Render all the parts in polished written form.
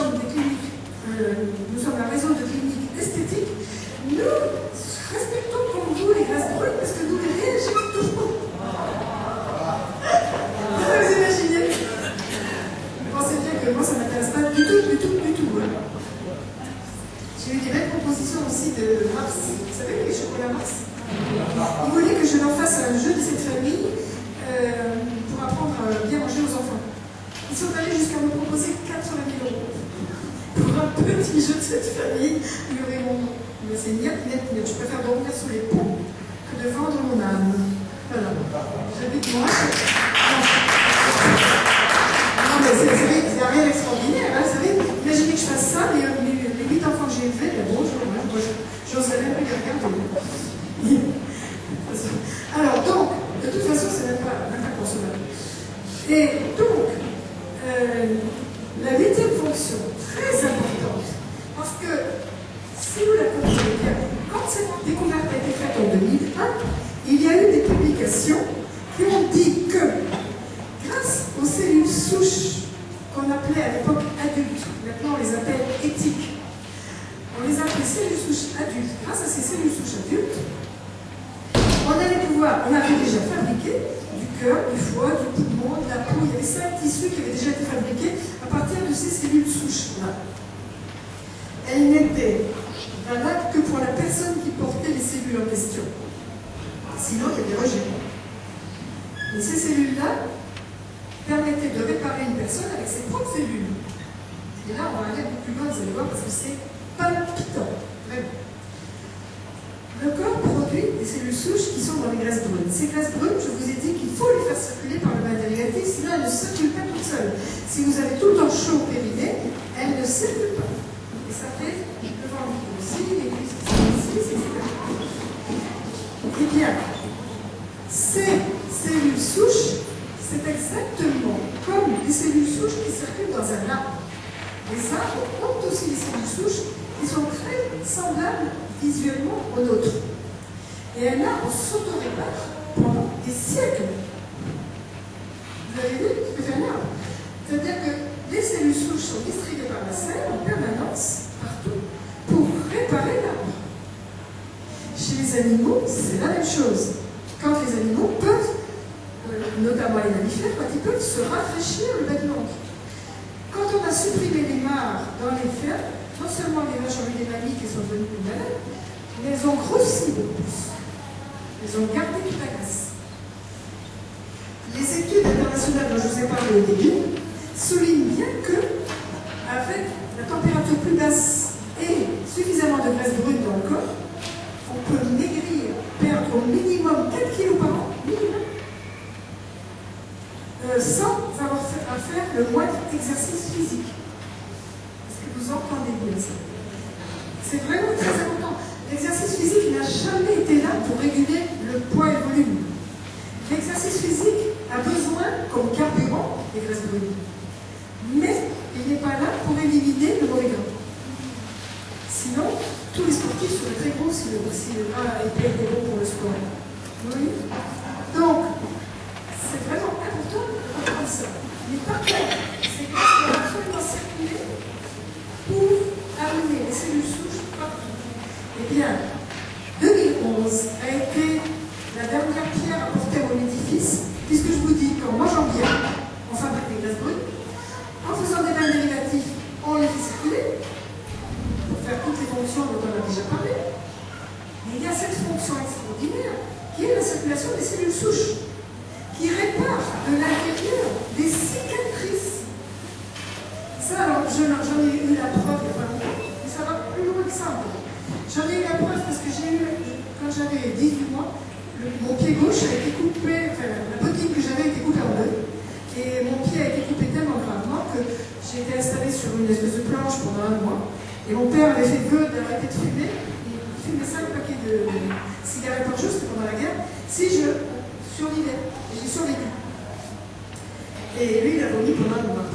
sommes des cliniques, nous sommes un réseau de cliniques esthétiques, nous respectons comme vous les graisses brutes parce que nous les réagissons toujours. Vous imaginez? Vous pensez bien que moi ça ne m'intéresse pas du tout. Hein. J'ai eu des belles propositions aussi de Mars. Vous savez les chocolats Mars? Ils voulaient que je leur fasse un jeu de cette famille pour apprendre à bien manger aux enfants. Ils sont allés jusqu'à me proposer 80 000 € pour un petit jeu de cette famille. Il y aurait mon nom. Mais c'est net. Je préfère dormir sous les ponts que de vendre mon âme. Voilà. J'habite moi. Non, mais c'est rien d'extraordinaire. Hein, vous savez, imaginez que je fasse ça, les 8 enfants que j'ai élevés, bonjour, moi, j'oserais même plus les regarder. Alors, donc, de toute façon, c'est même pas concevable. Et donc, la 8e fonction, très importante, parce que si vous la comprenez bien, quand cette découverte a été faite en 2001, il y a eu des publications qui ont dit que, grâce aux cellules souches qu'on appelait à l'époque adultes, maintenant on les appelle éthiques, on les appelait cellules souches adultes, grâce à ces cellules souches adultes, on avait déjà fabriqué du cœur, du foie, du poumon, de la peau. Il y avait 5 tissus qui avaient déjà été fabriqués à partir de ces cellules souches-là. Elles n'étaient valables que pour la personne qui portait les cellules en question. Sinon, il y avait des rejets. Et ces cellules-là permettaient de réparer une personne avec ses propres cellules. Et là, on va aller beaucoup plus loin, vous allez voir, parce que c'est palpitant. Vraiment. Le corps produit des cellules souches qui sont dans les graisses brunes. Ces graisses brunes, je vous ai dit qu'il faut les faire circuler par le bain dérivatif, sinon elles ne circulent pas toutes seules. Si vous avez tout le temps chaud au périnée, elles ne circulent pas. Et ça fait le ventre aussi, les cuisses ici, etc. Eh bien, ces cellules souches, c'est exactement comme les cellules souches qui circulent dans un arbre. Les arbres ont aussi des cellules souches qui sont très semblables visuellement aux nôtres. Et un arbre s'auto-répare pendant des siècles. Vous avez vu ce que fait un arbre? C'est-à-dire que les cellules souches sont distribuées par la selle en permanence, partout, pour réparer l'arbre. Chez les animaux, c'est la même chose. Quand les animaux peuvent, notamment les mammifères, quand ils peuvent se rafraîchir le bas du ventre. Quand on a supprimé les mares dans les fermes, non seulement les vaches ont eu des mamies qui sont devenues plus malades, mais elles ont grossi de plus. Elles ont gardé toute la graisse. Les études internationales dont je vous ai parlé au début soulignent bien que, avec la température plus basse et suffisamment de graisse brune dans le corps, on peut maigrir, perdre au minimum 4 kg par an, minimum, sans avoir à faire le moindre exercice physique. Est-ce que vous entendez bien ça? C'est vraiment très important. L'exercice physique n'a jamais été là pour réguler le poids et le volume. L'exercice physique a besoin, comme carburant, des graisses brunes. Mais il n'est pas là pour éliminer le mauvais gras. Sinon, tous les sportifs seraient très gros si le gras était bon pour le sport. Oui. Donc, c'est vraiment important de comprendre ça. Mais par contre, ces graisses doivent absolument circuler pour amener les cellules souches partout. Eh bien, 2011 a été la dernière pierre apportée à mon édifice, puisque je vous dis qu'en mangeant bien, on fabrique des graisses brunes, en faisant des bains dérivatifs, on les fait circuler, pour faire toutes les fonctions dont on a déjà parlé. Mais il y a cette fonction extraordinaire, qui est la circulation des cellules souches, qui répare de l'intérieur des cicatrices. Ça, alors, j'en ai eu la preuve il n'y a pas longtemps, mais ça va plus loin que ça. J'en ai eu la preuve parce que j'ai eu, quand j'avais 18 mois, mon pied gauche a été coupé, enfin, la bottine que j'avais a été coupée en deux, et mon pied a été coupé tellement gravement que j'ai été installée sur une espèce de planche pendant 1 mois, et mon père avait fait vœu d'arrêter de fumer, il fumait 5 paquets de cigarettes par jour, c'était pendant la guerre, si je survivais, et j'ai survécu. Et lui, il a vomi pendant 1 mois.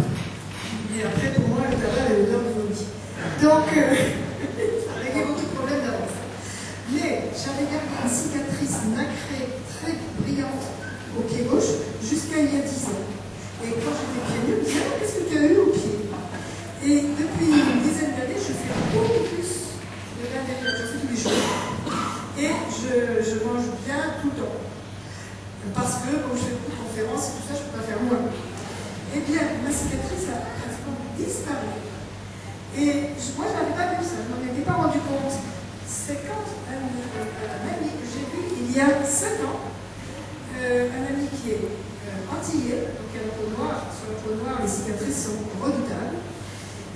Et après, pour moi, le tabac est l'odeur du vomi. Donc, ça réglait beaucoup de problèmes d'avance. Mais j'avais gardé une cicatrice nacrée très brillante au pied gauche jusqu'à il y a 10 ans. Et quand j'étais pieds nus, je me disais, qu'est-ce que tu as eu au pied? Et depuis disparu. Et moi, je n'avais pas vu ça, je ne m'en étais pas rendu compte. C'est quand un ami que j'ai vu il y a 5 ans, un ami qui est antillais, donc il a la peau noire, sur la peau noire, les cicatrices sont redoutables.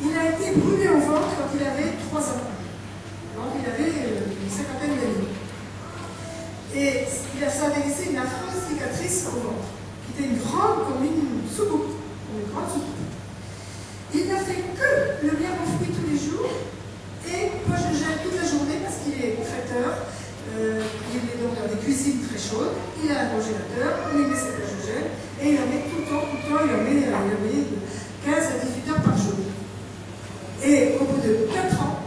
Il a été brûlé au ventre quand il avait 3 ans. Donc il avait une cinquantaine d'années. Et ça avait laissé une affreuse cicatrice au ventre, qui était une grande, comme une soucoupe, une grande soucoupe. Il n'a fait que le miel aux fruits tous les jours et poche de gel toute la journée parce qu'il est traiteur. Il est donc dans des cuisines très chaudes. Il a un congélateur où il met ses poches de gel et il en met tout le temps, il en met 15 à 18 heures par jour. Et au bout de 4 ans,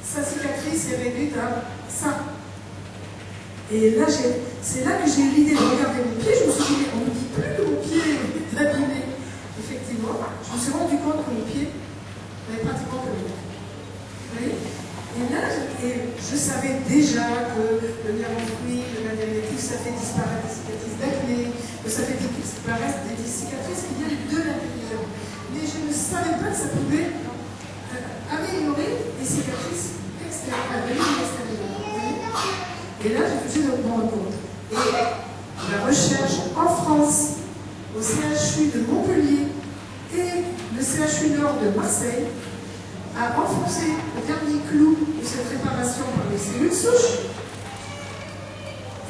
sa cicatrice est réduite à ça. Et là, c'est là que j'ai eu l'idée de regarder mon pied. Je me suis dit, on ne me dit plus que mon pied est abîmé. Effectivement, je me suis rendu compte que mon pied n'avait pratiquement plus rien. Vous voyez? Et là, je savais déjà que le nerf en fruit, le nerf diabétique, ça fait disparaître des cicatrices d'acné, que ça fait disparaître des cicatrices qui viennent de l'intérieur. Mais je ne savais pas que ça pouvait améliorer les cicatrices extérieures, Et là, j'ai fait de me rendre compte. Et la recherche en France, au CHU de Montpellier et le CHU Nord de Marseille, a enfoncé le dernier clou de cette réparation par les cellules souches.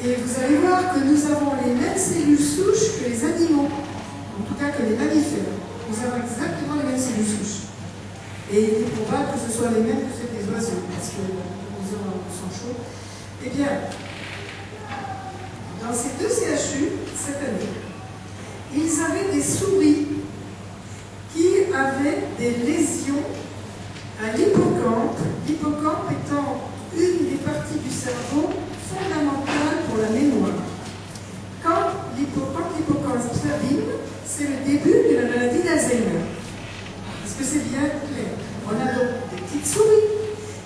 Et vous allez voir que nous avons les mêmes cellules souches que les animaux, en tout cas que les mammifères. Nous avons exactement les mêmes cellules souches. Et il est probable que ce soit les mêmes que celles des oiseaux, parce que les oiseaux sont chauds. Eh bien, dans ces 2 CHU, cette année, ils avaient des souris qui avaient des lésions à l'hippocampe, l'hippocampe étant une des parties du cerveau fondamentale pour la mémoire. Quand l'hippocampe s'abîme, c'est le début de la maladie d'Alzheimer. Est-ce que c'est bien clair? On a donc des petites souris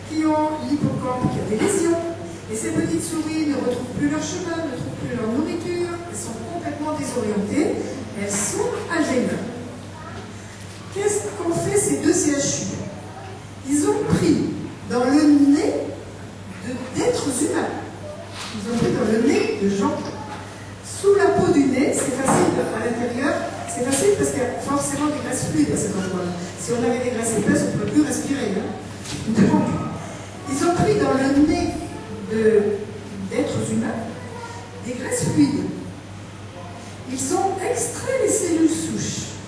qui ont l'hippocampe qui a des lésions, et ces petites souris ne retrouvent plus leur chemin, ne trouvent plus leur nourriture, elles sont complètement désorientées, elles sont Alzheimer. Qu'est-ce qu'ont fait ces 2 CHU? Ils ont pris dans le nez d'êtres humains. Ils ont pris dans le nez de gens. Sous la peau du nez, c'est facile à l'intérieur, c'est facile parce qu'il y a forcément des graisses fluides à cet endroit-là. Si on avait des graisses épaisses, on ne pourrait plus respirer. Donc, ils ont pris dans le nez d'êtres humains des graisses fluides. Ils ont extrait les cellules souches.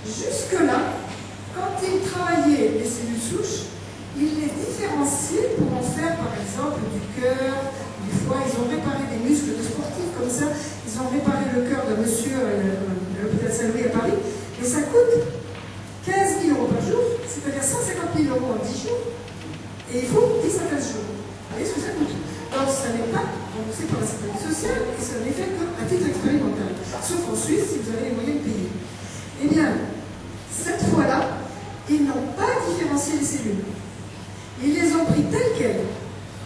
Jusque-là, quand ils travaillaient les cellules souches, ils les différenciaient pour en faire par exemple du cœur, du foie. Ils ont réparé des muscles de sportifs comme ça. Ils ont réparé le cœur d'un monsieur à l'hôpital Saint-Louis à Paris. Et ça coûte 15 000 € par jour, c'est-à-dire 150 000 € en 10 jours. Et il faut 10 à 15 jours. Vous voyez ce que ça coûte? Donc ça n'est pas remboursé par la sécurité sociale et ça n'est fait qu'à titre expérimental. Sauf en Suisse, si vous avez les moyens de payer. Eh bien, cette fois-là, ils n'ont pas différencié les cellules. Ils les ont pris telles quelles.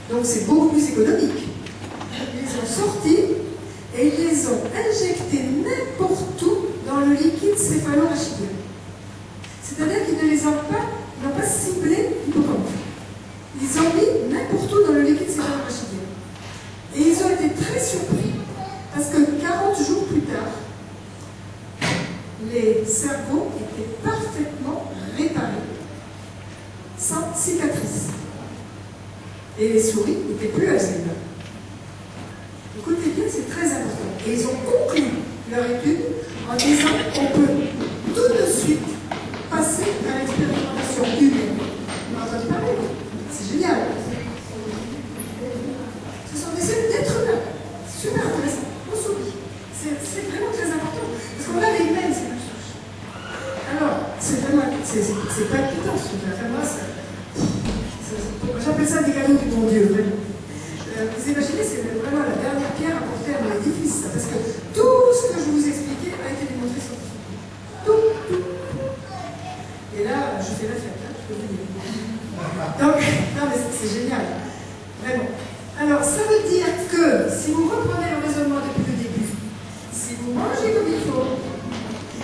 Donc c'est beaucoup plus économique. Ils les ont sortis et ils les ont injectés n'importe où dans le liquide céphalorachidien. C'est-à-dire qu'ils ne les ont pas ciblé l'hippocampe. Ils ont mis n'importe où dans le liquide céphalorachidien. Et ils ont été très surpris parce que 40 jours plus tard, les cerveaux étaient parfaitement réparés, sans cicatrices. Et les souris n'étaient plus Alzheimer. Écoutez bien, c'est très important. Et ils ont conclu leur étude en disant qu'on peut tout de suite passer à l'expérimentation humaine. Vous m'avez entendu parler? C'est génial. Ce sont des cellules d'êtres humains. Super intéressant. On sourit. C'est vraiment très important. Parce qu'on a les mêmes cellules souches. Alors, c'est vraiment, c'est pas évident ce truc-là. J'appelle ça des cadeaux du bon Dieu, vraiment. Vous imaginez, c'est vraiment la dernière pierre à porter à mon édifice, ça, parce que tout ce que je vous expliquais a été démontré scientifiquement. Tout. Et là, je fais la fête, hein, je peux vous dire. Donc, non mais c'est génial, vraiment. Alors, ça veut dire que, si vous reprenez le raisonnement depuis le début, si vous mangez comme il faut,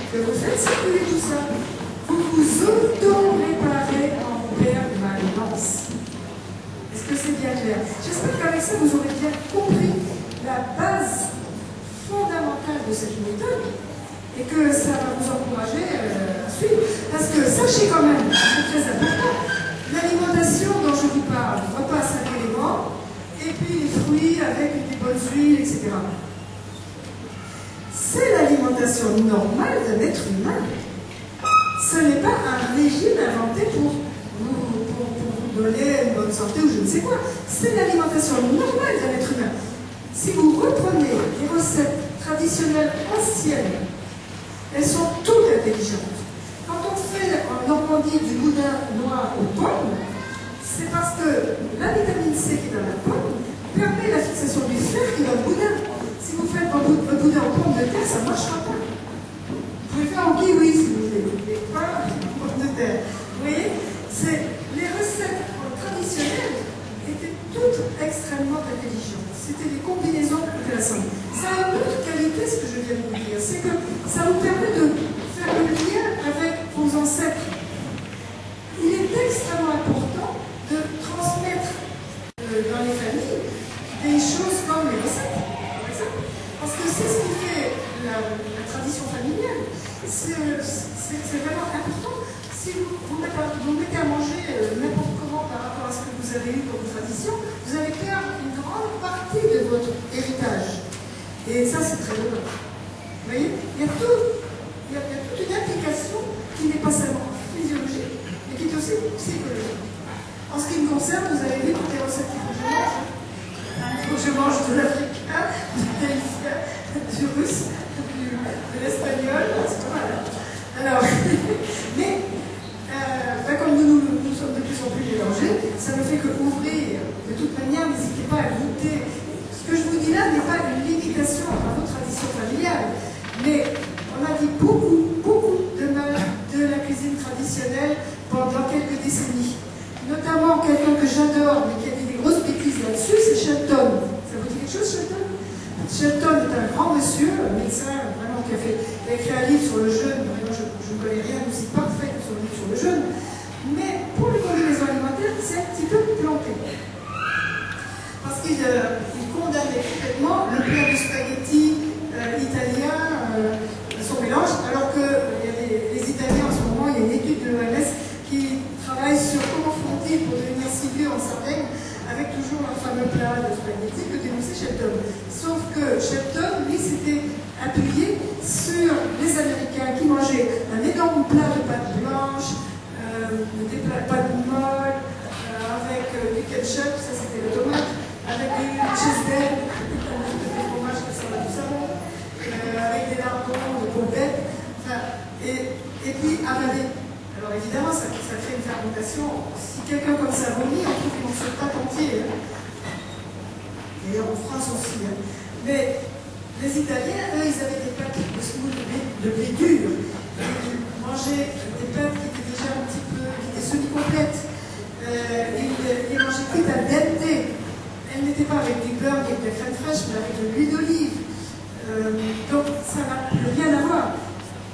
que vous faites circuler tout ça, vous vous que ça va vous encourager à suivre. Parce que sachez quand même, c'est très important, l'alimentation dont je vous parle, repas à 5 éléments, et puis les fruits avec des bonnes huiles, etc. C'est l'alimentation normale d'un être humain. Ce n'est pas un régime inventé pour vous donner une bonne santé ou je ne sais quoi. C'est l'alimentation normale d'un être humain. Si vous reprenez les recettes traditionnelles anciennes, elles sont toutes intelligentes. Quand on fait en Normandie du boudin noir aux pommes, c'est parce que la vitamine C qui est dans la pomme permet la fixation du fer qui est dans le boudin. Si vous faites votre boudin aux pommes de terre, ça ne marchera pas. Vous pouvez faire en kiwi si vous voulez, mais pas en pommes de terre. Vous voyez, les recettes traditionnelles étaient toutes extrêmement intelligentes. C'était des combinaisons intéressantes. Ça a une autre qualité, ce que je viens de vous dire, c'est que ça vous permet de faire le lien avec vos ancêtres. Il est extrêmement important de transmettre dans les familles des choses comme les recettes, par exemple. Parce que c'est ce qui fait la tradition familiale. C'est vraiment important. Si vous mettez à manger n'importe comment par rapport à ce que vous avez eu comme tradition, vous allez perdre une grande partie de votre héritage. Et ça, c'est très heureux. Vous voyez, il y a toute une application qui n'est pas seulement physiologique, mais qui est aussi psychologique. En ce qui me concerne, vous avez vu toutes les recettes qu'il faut que je mange. Il faut que je mange de l'africain, du tahitien, du russe, de l'espagnol, c'est pas mal. Alors, mais comme nous sommes de plus en plus mélangés, ça ne fait que ouvrir. De toute manière, n'hésitez pas à goûter. Ce que je vous dis là n'est pas une limitation à vos traditions familiales, mais on a dit beaucoup de mal de la cuisine traditionnelle pendant quelques décennies. Notamment quelqu'un que j'adore, mais qui a dit des grosses bêtises là-dessus, c'est Shelton. Ça vous dit quelque chose, Shelton? Shelton est un grand monsieur, un médecin vraiment qui a écrit un livre sur le jeûne. Moi, je ne connais rien d'aussi parfait que son livre sur le jeûne. Mais pour les combinaisons alimentaires, c'est un petit peu planté. Parce qu'il condamnait complètement le plat de spaghetti italien, son mélange, alors que les Italiens en ce moment, il y a une étude de l'OMS qui travaille sur comment font-ils pour devenir si vieux en Sardaigne avec toujours un fameux plat de spaghetti que dénonçait Shelton. Sauf que Shelton, lui, s'était appuyé sur les Américains qui mangeaient un énorme plat de pâte blanche, des pâtes molles, avec du ketchup, ça c'était la tomate, avec du cheese-bell, des fromages qui sont du savon, avec des lardons, de pompettes, et puis avaler. Alors évidemment, ça crée une fermentation. Si quelqu'un comme ça vomit, on trouve qu'il ne se pâte entier. D'ailleurs en France aussi. Mais les Italiens, eux, ils avaient des pâtes de semoule de blé dur. Ils mangeaient des pâtes qui étaient déjà un petit peu, qui étaient semi-complètes. Ils les mangeaient cuites al dente. Elles n'étaient pas avec du beurre ni avec de la crème fraîche, mais avec de l'huile d'olive. Donc ça n'a plus rien à voir.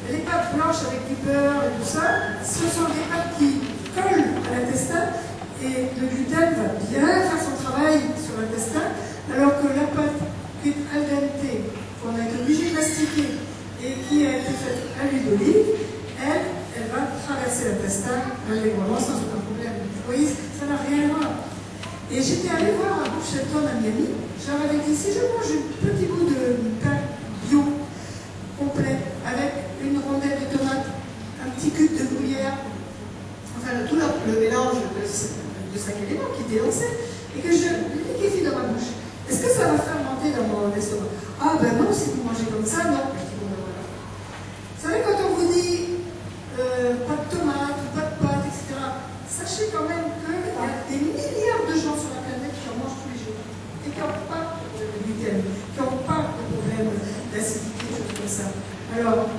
Les pâtes blanches avec du beurre et tout ça, ce sont des pâtes qui collent à l'intestin et le gluten va bien faire son travail sur l'intestin, alors que la pâte cuite al dente, qu'on a été obligé de mastiquer et qui a été faite à l'huile d'olive, elle va traverser l'intestin allègrement sans aucun problème. Vous voyez, ça n'a rien à voir. Et j'étais allée voir un groupe Shelton à Miami, je leur avais dit, si je mange un petit bout de pain bio complet avec une rondelle de tomate, un petit cube de gruyère, enfin tout le mélange de 5 éléments qui était lancé, et que je liquéfie dans ma bouche. Est-ce que ça va fermenter dans mon estomac? Ah ben non, si vous mangez comme ça, non. Je dis, bon, ben voilà. Vous savez, quand on vous dit pas de tomate, ou pas de pâte, etc., sachez quand même qu'il y a des milliards de gens sur la planète qui en mangent tous les jours, et qui n'ont pas de problème de gluten, qui n'ont pas de problème d'acidité, choses comme ça. Alors,